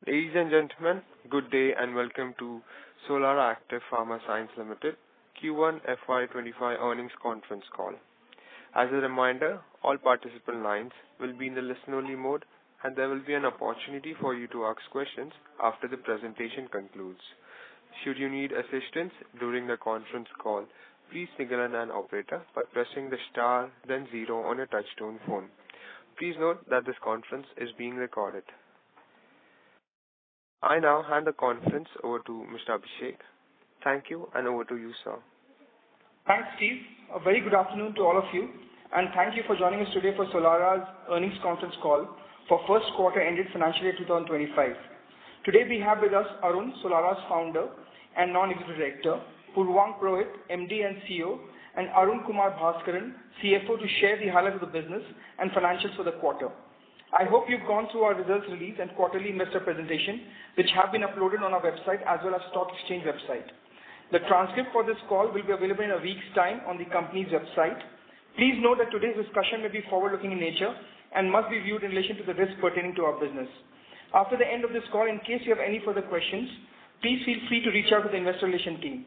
Ladies and gentlemen, good day and welcome to Solara Active Pharma Sciences Limited Q1 FY25 earnings conference call. As a reminder, all participant lines will be in the listen-only mode, and there will be an opportunity for you to ask questions after the presentation concludes. Should you need assistance during the conference call, please signal an operator by pressing the star then 0 on your touchtone phone. Please note that this conference is being recorded. I now hand the conference over to Mr. Abhishek. Thank you, and over to you, sir. Thanks, Steve. A very good afternoon to all of you, and thank you for joining us today for Solara's earnings conference call for first quarter ended financial year 2025. Today we have with us Arun, Solara's founder and non-executive director, Purvang Purohit, MD and CEO, and Arun Kumar Bhaskaran, CFO, to share the highlights of the business and financials for the quarter. I hope you've gone through our results release and quarterly investor presentation, which have been uploaded on our website as well as stock exchange website. The transcript for this call will be available in a week's time on the company's website. Please note that today's discussion may be forward-looking in nature and must be viewed in relation to the risks pertaining to our business. After the end of this call, in case you have any further questions, please feel free to reach out to the investor relations team.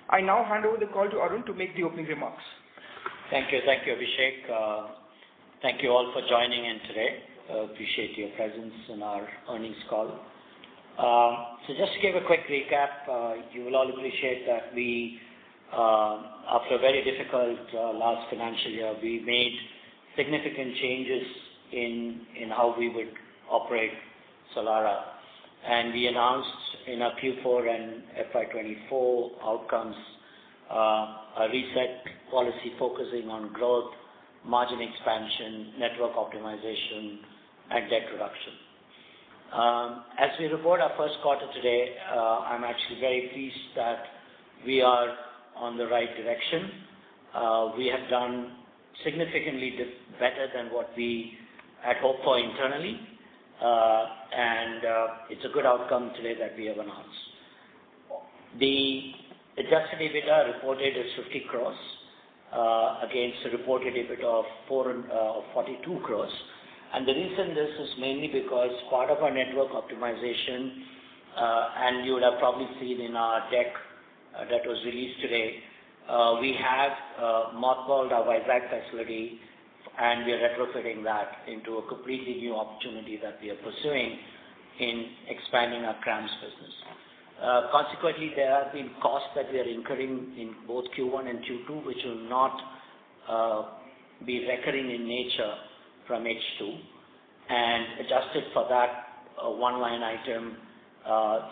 I now hand over the call to Arun to make the opening remarks. Thank you, Abhishek. Thank you all for joining in today. Appreciate your presence in our earnings call. So just to give a quick recap, you will all appreciate that we, after a very difficult last financial year, we made significant changes in how we would operate Solara. And we announced in our Q4 and FY24 outcomes a reset policy focusing on growth, margin expansion, network optimization, and debt reduction. As we report our first quarter today, I'm actually very pleased that we are on the right direction. We have done significantly better than what we had hoped for internally. And it's a good outcome today that we have announced. The adjusted EBITDA reported is 50 crores against a reported EBITDA of 42 crores. And the reason this is mainly because part of our network optimization, and you would have probably seen in our deck that was released today, we have mothballed our Vizag facility, and we are retrofitting that into a completely new opportunity that we are pursuing in expanding our CRAMS business. Consequently, there have been costs that we are incurring in both Q1 and Q2, which will not be recurring in nature from H2. And adjusted for that one line item,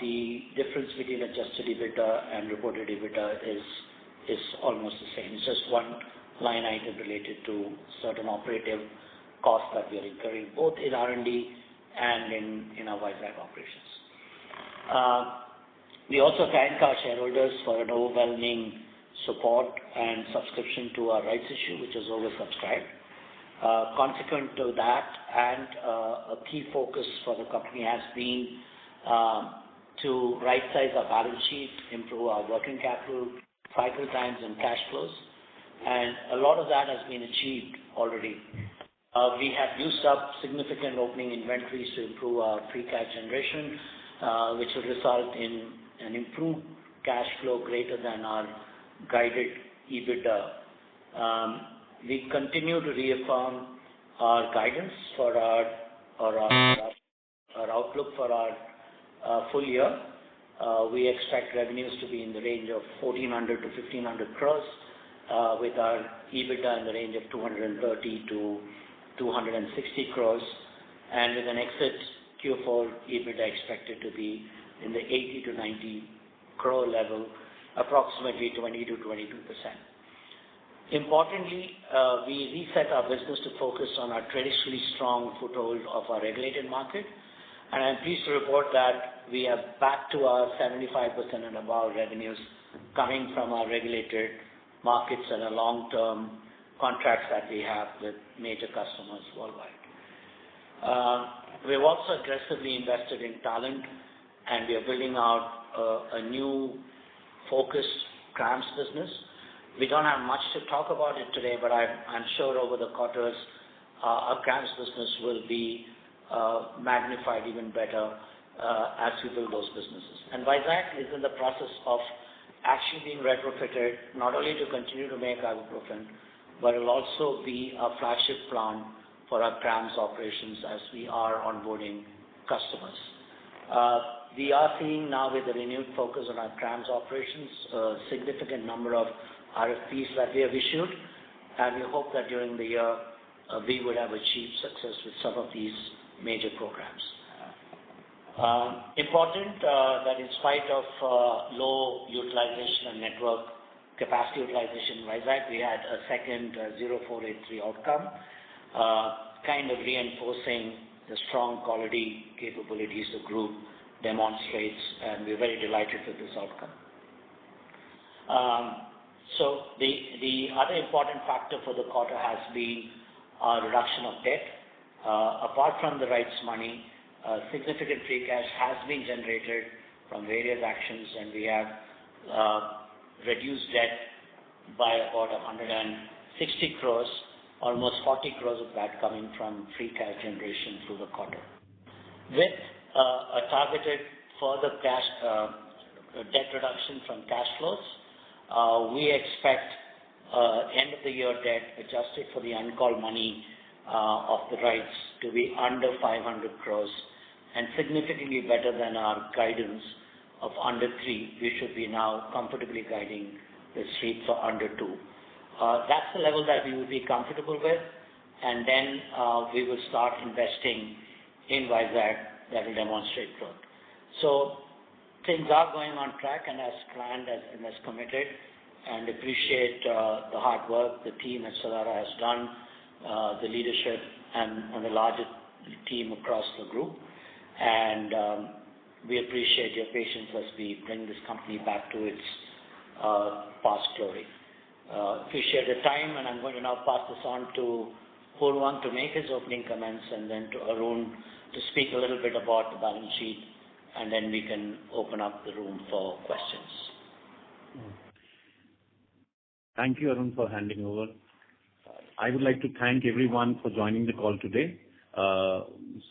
the difference between adjusted EBITDA and reported EBITDA is almost the same. It's just one line item related to certain operative costs that we are incurring, both in R&D and in our Vizag operations. We also thank our shareholders for an overwhelming support and subscription to our rights issue, which is oversubscribed. Consequent to that, and a key focus for the company has been to right-size our balance sheet, improve our working capital, cycle times, and cash flows. And a lot of that has been achieved already. We have used up significant opening inventories to improve our free cash generation, which will result in an improved cash flow greater than our guided EBITDA. We continue to reaffirm our guidance for our outlook for our full year. We expect revenues to be in the range of 1,400 to 1,500 crores. With our EBITDA in the range of 230 to 260 crores, and with an exit Q4 EBITDA expected to be in the 80 to 90 crore level, approximately 20 to 22%. Importantly, we reset our business to focus on our traditionally strong foothold of our regulated market, and I'm pleased to report that we are back to our 75% and above revenues coming from our regulated markets and a long-term contracts that we have with major customers worldwide. We've also aggressively invested in talent, and we are building out a new focused CRAMS business. We don't have much to talk about it today, but I'm sure over the quarters our CRAMS business will be magnified even better as we build those businesses. And Vizag is in the process of actually being retrofitted, not only to continue to make ibuprofen, but it will also be a flagship plant for our CRAMS operations as we are onboarding customers. We are seeing now with the renewed focus on our CRAMS operations, a significant number of RFPs that we have issued, and we hope that during the year we would have achieved success with some of these major programs. Important that in spite of low utilization and network capacity utilization in Vizag, we had a second 0483 outcome, kind of reinforcing the strong quality capabilities the group demonstrates, and we're very delighted with this outcome. So the other important factor for the quarter has been our reduction of debt. Apart from the rights money, significant free cash has been generated from various actions, and we have reduced debt by about 160 crores, almost 40 crores of that coming from free cash generation through the quarter. With a targeted further cash debt reduction from cash flows, we expect end of the year debt adjusted for the uncalled money of the rights to be under 500 crores and significantly better than our guidance of under 3. We should be now comfortably guiding the street for under 2. That's the level that we would be comfortable with, and then we will start investing in Vizag that will demonstrate growth. So things are going on track and as planned and as committed, and appreciate the hard work the team at Solara has done, the leadership and the larger team across the group, and we appreciate your patience as we bring this company back to its past glory. Appreciate the time, and I'm going to now pass this on to Purwan to make his opening comments, and then to Arun to speak a little bit about the balance sheet, and then we can open up the room for questions. Thank you, Arun, for handing over. I would like to thank everyone for joining the call today.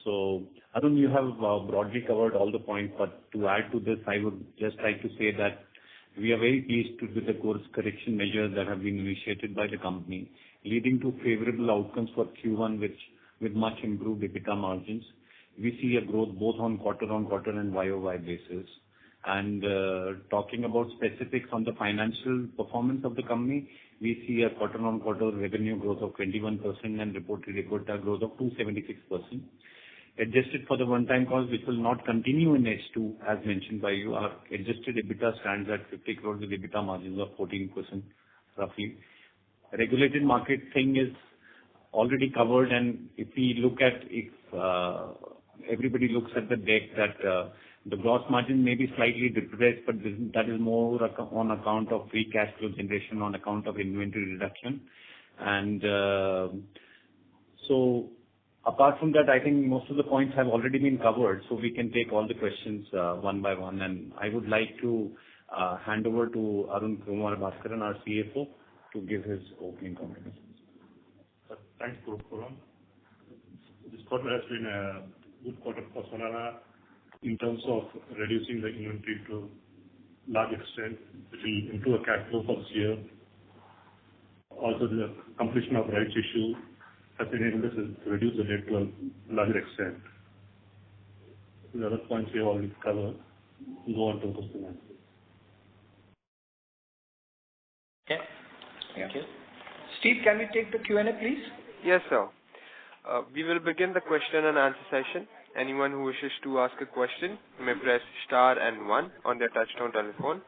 So, Arun, you have broadly covered all the points, but to add to this, I would just like to say that we are very pleased with the course correction measures that have been initiated by the company, leading to favorable outcomes for Q1, with much improved EBITDA margins. We see a growth both on quarter-on-quarter and YOY basis. And talking about specifics on the financial performance of the company, we see a quarter-on-quarter revenue growth of 21% and reported EBITDA growth of 276%. Adjusted for the one-time cost, which will not continue in H2, as mentioned by you, our adjusted EBITDA stands at 50 crores with EBITDA margins of 14%, roughly. Regulated market thing is already covered, and if we look at, everybody looks at the deck that the gross margin may be slightly depressed, but that is more on account of free cash flow generation, on account of inventory reduction. And so apart from that, I think most of the points have already been covered, so we can take all the questions one by one. And I would like to hand over to Arun Kumar Bhaskaran, our CFO, to give his opening comments. Thanks, Purwan. This quarter has been a good quarter for Solara in terms of reducing the inventory to a large extent, which will improve the cash flow for this year. Also, the completion of rights issue has enabled us to reduce the debt to a larger extent. The other points we have already covered. Go on to the question and answer. Okay. Thank you. Steve, can we take the Q&A, please? Yes, sir. We will begin the question and answer session. Anyone who wishes to ask a question may press star and 1 on their touchtone telephone.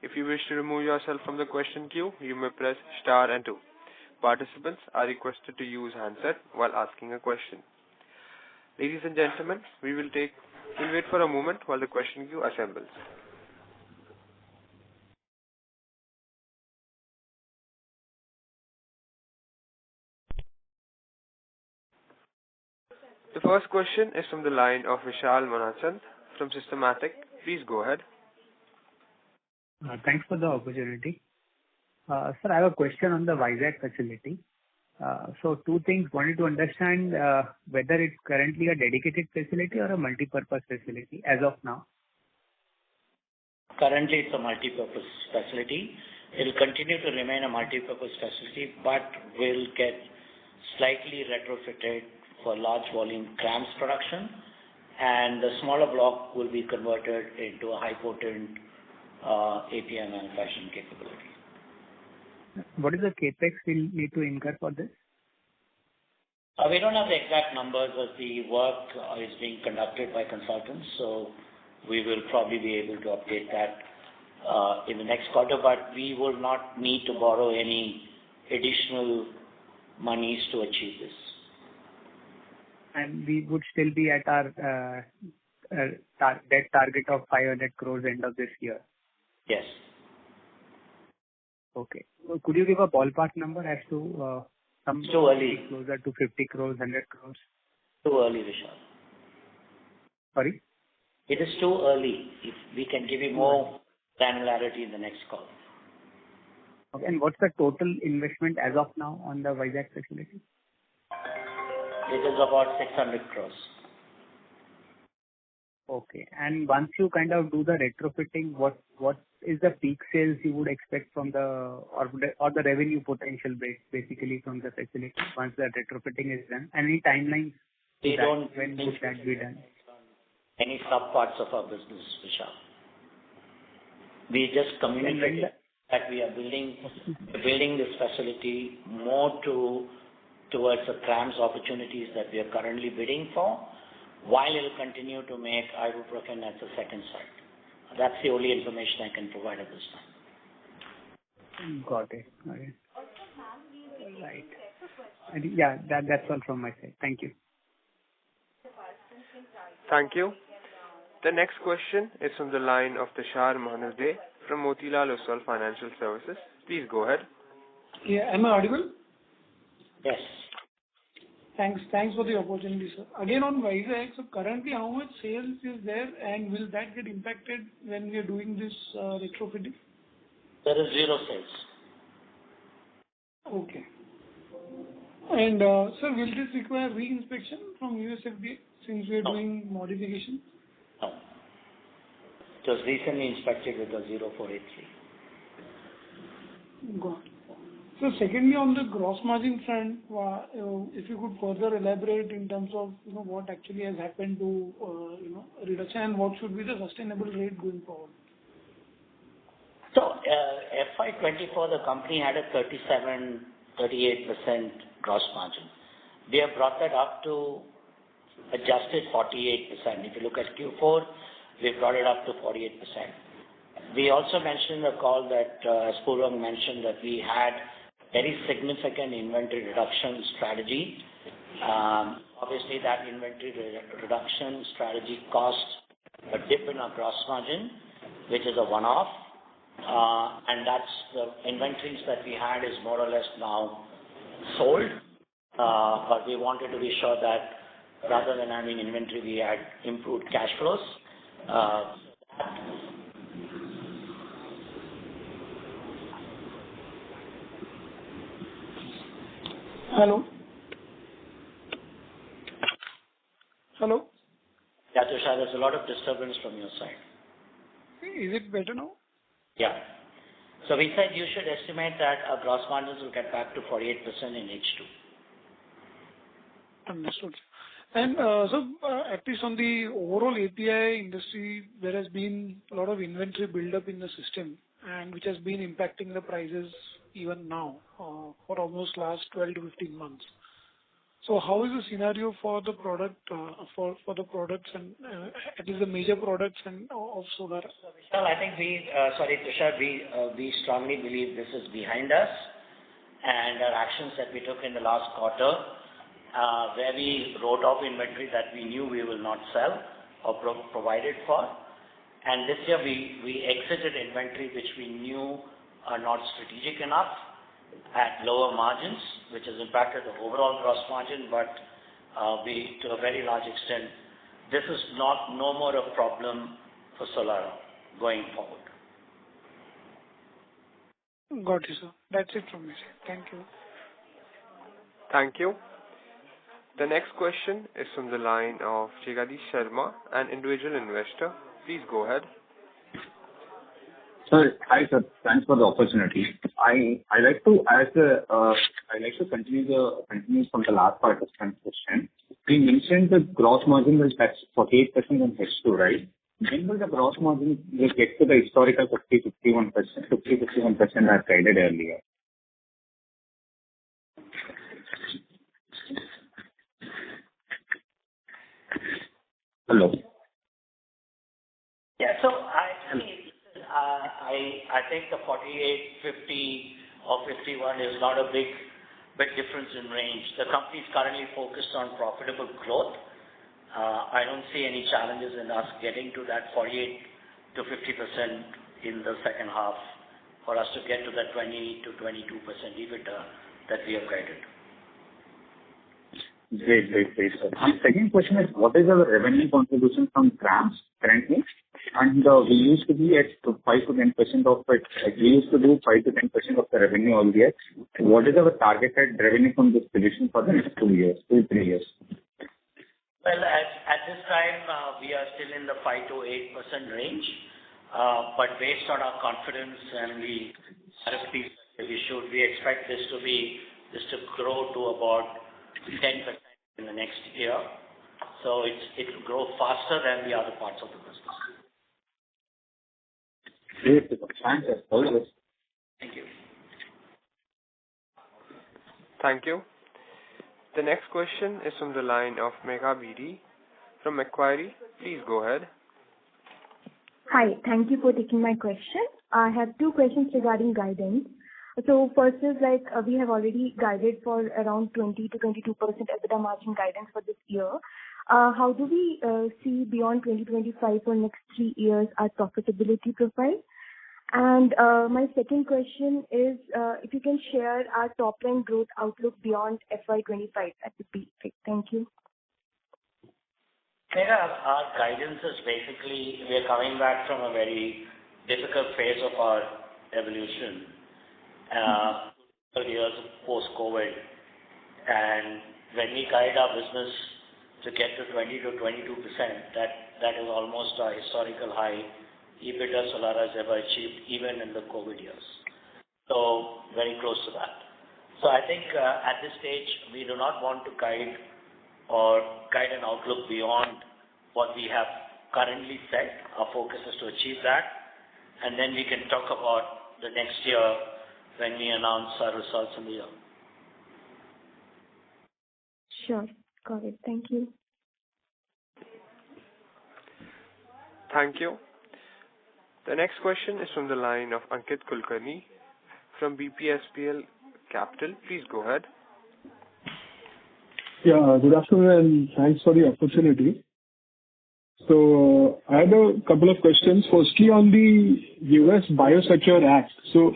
If you wish to remove yourself from the question queue, you may press star and 2. Participants are requested to use handset while asking a question. Ladies and gentlemen, we'll wait for a moment while the question queue assembles. The first question is from the line of Vishal Manachand from Systematix. Please go ahead. Thanks for the opportunity. Sir, I have a question on the Vizag facility. So two things. Wanted to understand whether it's currently a dedicated facility or a multi-purpose facility as of now. Currently, it's a multi-purpose facility. It will continue to remain a multi-purpose facility, but will get slightly retrofitted for large volume CRAMS production, and the smaller block will be converted into a high potent API manufacturing capability. What is the capex we'll need to incur for this? We don't have the exact numbers as the work is being conducted by consultants, so we will probably be able to update that in the next quarter, but we will not need to borrow any additional monies to achieve this. And we would still be at our debt target of 500 crores end of this year. Yes. Okay. So could you give a ballpark number as to some too early. Closer to 50 crores, 100 crores? Too early, Vishal. Sorry? It is too early. If we can give you more granularity in the next call. Okay. And what's the total investment as of now on the Vizag facility? It is about 600 crores. Okay. And once you kind of do the retrofitting, what is the peak sales you would expect from or the revenue potential basically from the facility once the retrofitting is done? Any timelines? When would that be done? Any sub-parts of our business, Vishal. We just communicated that we are building this facility more towards the CRAMS opportunities that we are currently bidding for, while it will continue to make ibuprofen as a second site. That's the only information I can provide at this time. Got it. Right. And yeah, that's all from my side. Thank you. Thank you. The next question is from the line of Tushar Mahanade from Motilal Oswal Financial Services. Please go ahead. Yeah, am I audible? Yes. Thanks for the opportunity, sir. Again on Vizag, so currently how much sales is there and will that get impacted when we are doing this retrofitting? There is zero sales. Okay. And sir, will this require re-inspection from USFDA since we are doing modification? No. It was recently inspected with a 0483. Got it. So secondly, on the gross margin front, if you could further elaborate in terms of what actually has happened to reduction and what should be the sustainable rate going forward. So FY24, the company had a 38% gross margin. We have brought that up to adjusted 48%. If you look at Q4, we brought it up to 48%. We also mentioned in the call that, as Purvam mentioned, that we had very significant inventory reduction strategy. Obviously, that inventory reduction strategy cost a dip in our gross margin, which is a one-off. And that's the inventories that we had is more or less now sold. But we wanted to be sure that rather than having inventory, we had improved cash flows. Hello? Hello? Yeah, Tushar, there's a lot of disturbance from your side. Is it better now? Yeah. So we said you should estimate that our gross margins will get back to 48% in H2. Understood. And so at least on the overall API industry, there has been a lot of inventory build-up in the system, and which has been impacting the prices even now for almost last 12 to 15 months. So how is the scenario for the product, for the products and at least the major products and of Solara? Well, I think Tushar, we strongly believe this is behind us, and our actions that we took in the last quarter, where we wrote off inventory that we knew we will not sell or provided for. And this year we exited inventory which we knew are not strategic enough at lower margins, which has impacted the overall gross margin, but to a very large extent, this is no more a problem for Solara going forward. Got you, sir. That's it from me, sir. Thank you. Thank you. The next question is from the line of Jagadish Sharma, an individual investor. Please go ahead. Sir, hi sir. Thanks for the opportunity. I like to continue from the last participant question. We mentioned the gross margin will touch 48% in H2, right? When will the gross margin will get to the historical 51% as guided earlier? Hello. Yeah. So I think the 48, 50 or 51 is not a big difference in range. The company is currently focused on profitable growth. I don't see any challenges in us getting to that 48 to 50% in the second half for us to get to that 20 to 22% EBITDA that we have guided. Great, sir. My second question is, what is our revenue contribution from CRAMS currently? And we used to be at 5 to 10% of it. We used to do 5 to 10% of the revenue earlier. What is our targeted revenue from this division for the next 3 years? Well, at this time, we are still in the 5 to 8% range. But based on our confidence and the RFPs that we issued, we expect this to grow to about 10% in the next year. So it will grow faster than the other parts of the business. Great. Thanks, sir. All the best. Thank you. Thank you. The next question is from the line of Megha BD from Macquarie. Please go ahead. Hi. Thank you for taking my question. I have two questions regarding guidance. So first is we have already guided for around 20 to 22% EBITDA margin guidance for this year. How do we see beyond 2025 for next 3 years our profitability profile? And my second question is if you can share our top line growth outlook beyond FY25, that would be great. Thank you. Our guidance is basically we are coming back from a very difficult phase of our evolution, 30 years post-COVID. And when we guide our business to get to 20 to 22%, that is almost a historical high EBITDA Solara has ever achieved, even in the COVID years. So very close to that. So I think at this stage, we do not want to guide an outlook beyond what we have currently set. Our focus is to achieve that. And then we can talk about the next year when we announce our results in the year. Sure. Got it. Thank you. Thank you. The next question is from the line of Ankit Kulkarni from BPSPL Capital. Please go ahead. Yeah, good afternoon and thanks for the opportunity. So I had a couple of questions. Firstly, on the US Biosecure Act. So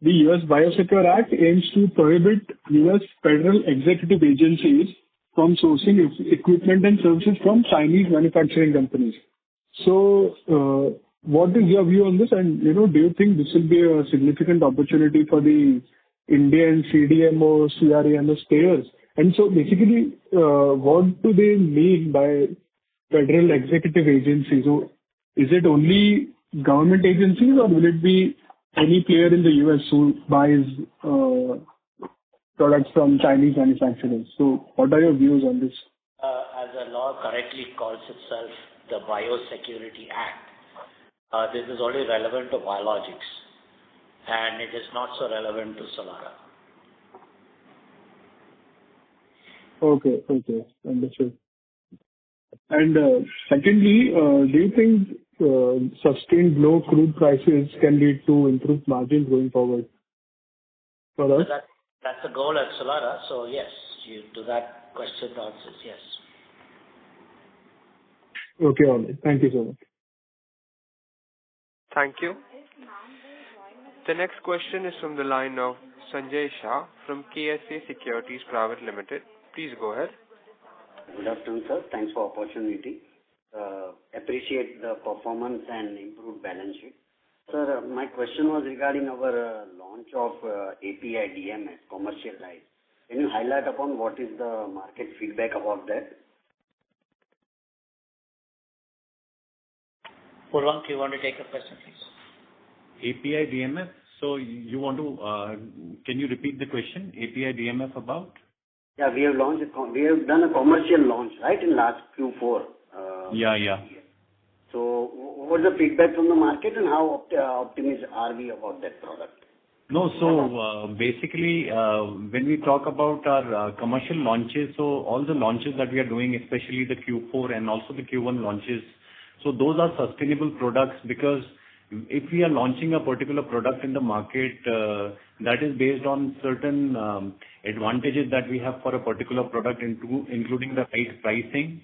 the US Biosecure Act aims to prohibit US federal executive agencies from sourcing equipment and services from Chinese manufacturing companies. So what is your view on this? And, do you think this will be a significant opportunity for the Indian CDMO, CRAMS players? And so basically, what do they mean by federal executive agencies? So is it only government agencies or will it be any player in the US who buys products from Chinese manufacturers? So what are your views on this? As the law correctly calls itself the Biosecurity Act, this is only relevant to biologics and it is not so relevant to Solara. Okay, understood. And secondly, do you think sustained low crude prices can lead to improved margins going forward for us? So that's the goal at Solara. So yes, to that question, the answer is yes. Okay, all right. Thank you so much. Thank you. The next question is from the line of Sanjay Shah from KSA Securities Private Limited. Please go ahead. Good afternoon, sir. Thanks for opportunity. Appreciate the performance and improved balance sheet. Sir, my question was regarding our launch of API DMS commercialized. Can you highlight upon what is the market feedback about that? Purvan, do you want to take the question, please? API DMF. So you want to, can you repeat the question? API DMF about? Yeah, we have done a commercial launch, right, in last Q4. Yeah. So what's the feedback from the market and how optimistic are we about that product? No, so basically, when we talk about our commercial launches, so all the launches that we are doing, especially the Q4 and also the Q1 launches, so those are sustainable products, because if we are launching a particular product in the market, that is based on certain advantages that we have for a particular product, including the right pricing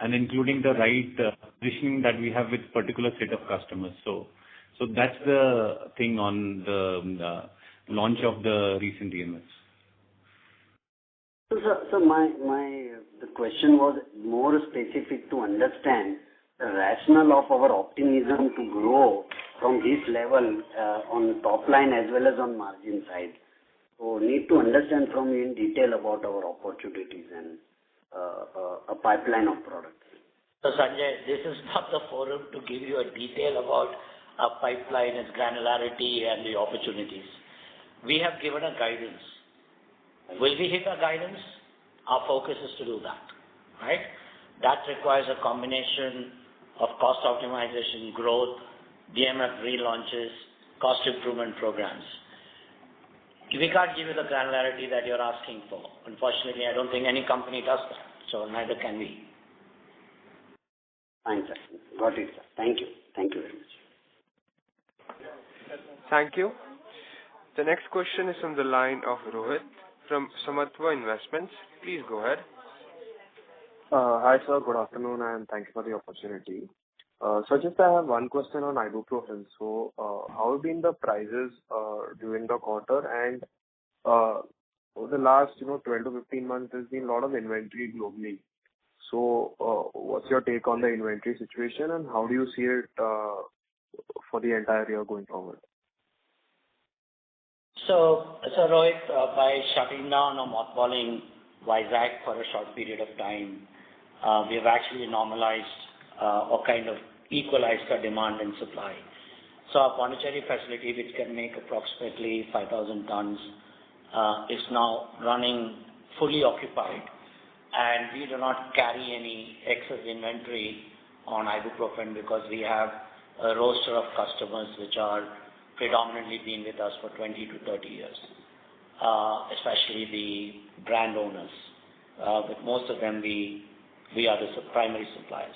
and including the right positioning that we have with particular set of customers. So that's the thing on the launch of the recent DMFs. So the question was more specific to understand the rationale of our optimism to grow from this level on top line as well as on margin side. So need to understand from you in detail about our opportunities and a pipeline of products. So Sanjay, this is not the forum to give you a detail about our pipeline, its granularity and the opportunities. We have given a guidance. Will we hit our guidance? Our focus is to do that, right? That requires a combination of cost optimization, growth, DMF relaunches, cost improvement programs. We can't give you the granularity that you're asking for. Unfortunately, I don't think any company does that, so neither can we. Fine, sir. Got it, sir. Thank you. Thank you very much. Thank you. The next question is from the line of Rohit from Samatva Investments. Please go ahead. Hi, sir. Good afternoon, and thank you for the opportunity. So just I have one question on ibuprofen. So, how have been the prices during the quarter? And over the last 12 to 15 months, there's been a lot of inventory globally. So, what's your take on the inventory situation, and how do you see it for the entire year going forward? So Rohit, by shutting down or mothballing Vizag for a short period of time, we have actually normalized or kind of equalized our demand and supply. So our Pondicherry facility, which can make approximately 5,000 tons, is now running fully occupied, and we do not carry any excess inventory on ibuprofen because we have a roster of customers which are predominantly been with us for 20 to 30 years, especially the brand owners. With most of them, we are the primary suppliers.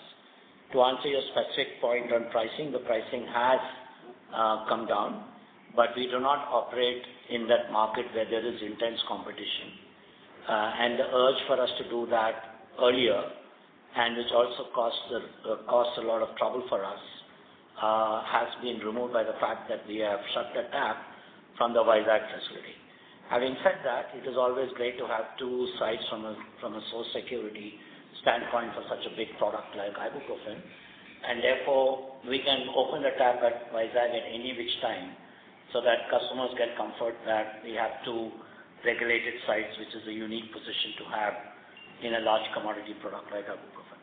To answer your specific point on pricing, the pricing has come down, but we do not operate in that market where there is intense competition. And the urge for us to do that earlier, and which also costs a lot of trouble for us, has been removed by the fact that we have shut the tap from the Vizag facility. Having said that, it is always great to have two sides from a source security standpoint for such a big product like ibuprofen, and therefore we can open the tap at Vizag at any which time, so that customers get comfort that we have two regulated sites, which is a unique position to have in a large commodity product like ibuprofen.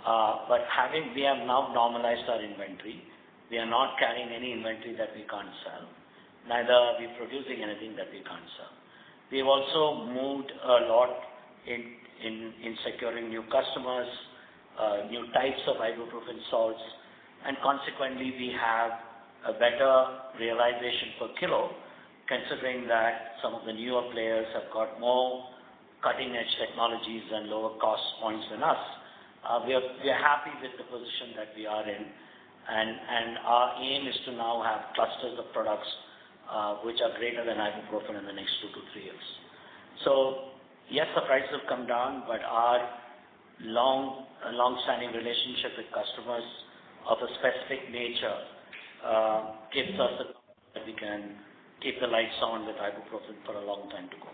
But we have now normalized our inventory. We are not carrying any inventory that we can't sell. Neither are we producing anything that we can't sell. We've also moved a lot in securing new customers, new types of ibuprofen salts, and consequently we have a better realization per kilo, considering that some of the newer players have got more cutting-edge technologies and lower cost points than us. We are happy with the position that we are in, and our aim is to now have clusters of products which are greater than ibuprofen in the next 2 to 3 years. So yes, the prices have come down, but our long-standing relationship with customers of a specific nature gives us the confidence that we can keep the lights on with ibuprofen for a long time to go.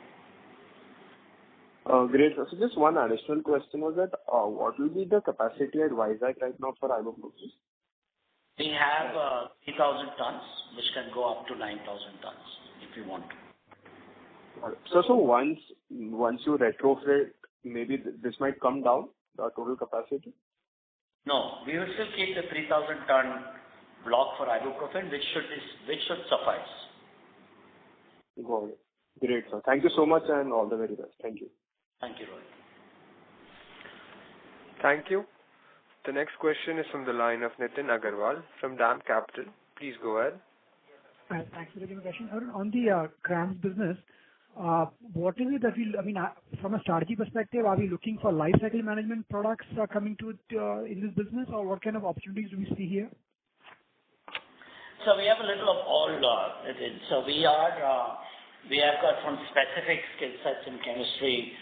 Great. So just one additional question was that what will be the capacity at Vizag right now for ibuprofen? We have 3,000 tons, which can go up to 9,000 tons if you want to. So once you retrofit, maybe this might come down, the total capacity? No, we will still keep the 3,000 ton block for ibuprofen, which should suffice. Got it. Great, sir. Thank you so much and all the very best. Thank you. Thank you, Rohit. Thank you. The next question is from the line of Nitin Agarwal from DAM Capital. Please go ahead. Thanks for taking the question. Arun, on the CRAMS business, what is it that from a strategy perspective, are we looking for life cycle management products coming to in this business, or what kind of opportunities do we see here? So we have a little of all. So we have got some specific skill sets in chemistry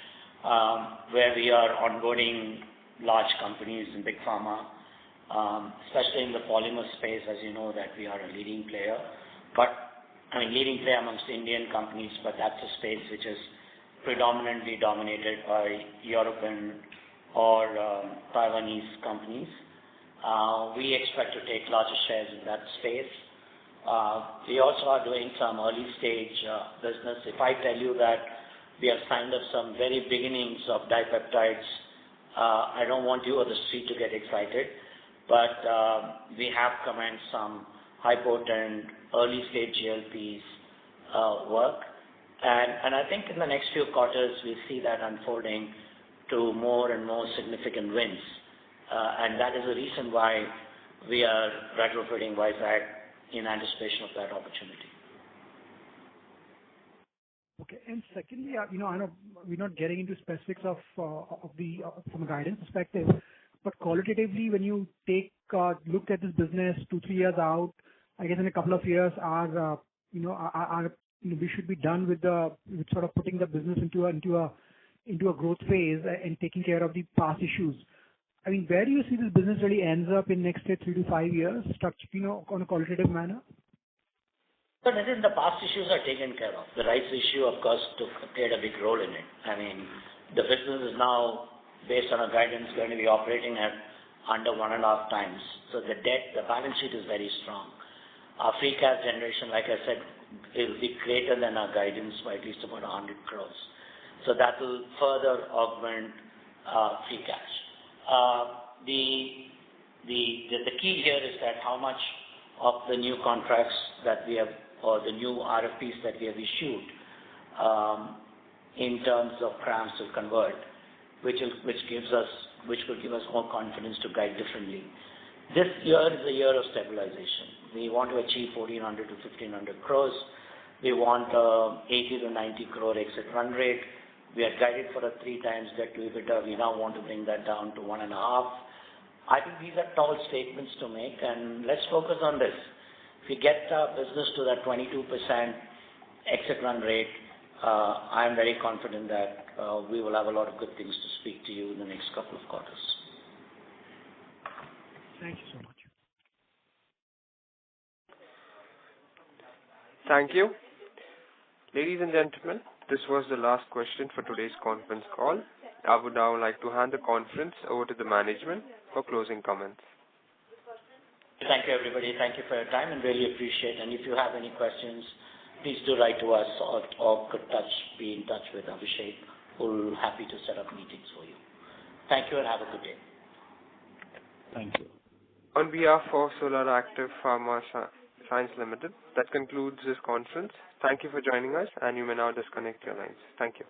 where we are onboarding large companies in big pharma, especially in the polymer space. As you know, that we are a leading player, leading player amongst Indian companies, but that's a space which is predominantly dominated by European or Taiwanese companies. We expect to take larger shares in that space. We also are doing some early stage business. If I tell you that we have signed up some very beginnings of dipeptides, I don't want you or the street to get excited, but we have commenced some high potent early stage GLPs work. And I think in the next few quarters, we see that unfolding to more and more significant wins. And that is the reason why we are retrofitting Vizag in anticipation of that opportunity. Okay. And secondly, I know we're not getting into specifics of from a guidance perspective, but qualitatively, when you take a look at this business 2-3 years out, I guess in a couple of years, we should be done with sort of putting the business into a growth phase and taking care of the past issues. I mean, where do you see this business really ends up in next 3 to 5 years, on a qualitative manner? So I think the past issues are taken care of. The rights issue, of course, played a big role in it. I mean, the business is now, based on our guidance, going to be operating at under 1.5 times. So the balance sheet is very strong. Our free cash generation, like I said, will be greater than our guidance by at least about 100 crores. So that will further augment free cash. The key here is that how much of the new contracts that we have or the new RFPs that we have issued in terms of CRAMS will convert, which will give us more confidence to guide differently. This year is a year of stabilization. We want to achieve 1,400 to 1,500 crores. We want 80 to 90 crore exit run rate. We are guided for a 3 times debt to EBITDA. We now want to bring that down to 1.5. I think these are tall statements to make, and let's focus on this. If we get our business to that 22% exit run rate, I am very confident that we will have a lot of good things to speak to you in the next couple of quarters. Thank you so much. Thank you. Ladies and gentlemen, this was the last question for today's conference call. I would now like to hand the conference over to the management for closing comments. Thank you, everybody. Thank you for your time and really appreciate it. And if you have any questions, please do write to us or be in touch with Abhishek, who will be happy to set up meetings for you. Thank you and have a good day. Thank you. On behalf of Solara Active Pharma Sciences Limited, that concludes this conference. Thank you for joining us, and you may now disconnect your lines. Thank you.